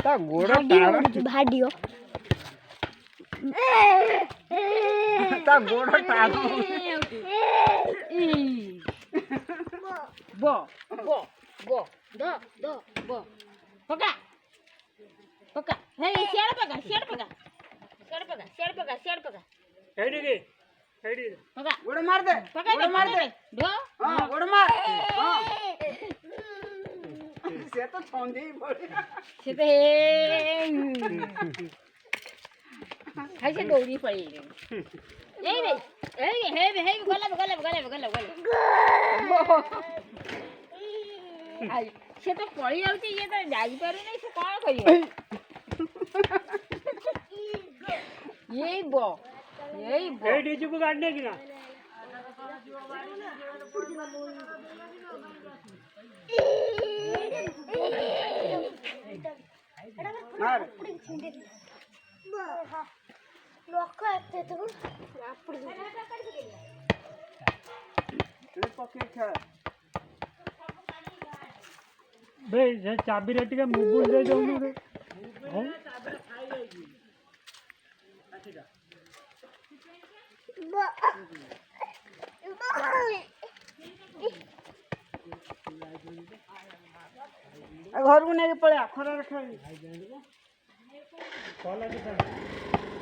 ता गोड़ा टाड़ा भाडियो ता गोड़ा टाड़ा बो बो बो दो दो बो पका पका हे शेड पका हेडी के हेडी पका गोड़ा मार दे पका गोड़ा मार दे दो हां गोड़ा मार हां से तो छोंदी पड़े से ते कैसे दौड़ी पड़ी ए गला आई से तो पड़ी जाउची ये तो जाई पारु नहीं से कोन करियो यही बो हेडी को काटने की ना मार लोक आते तो ये पके खा भाई ये चाबी रेटी का मोबाइल दे जाऊंगी रे हां घर को नहीं पड़े खरा रखा कॉल आ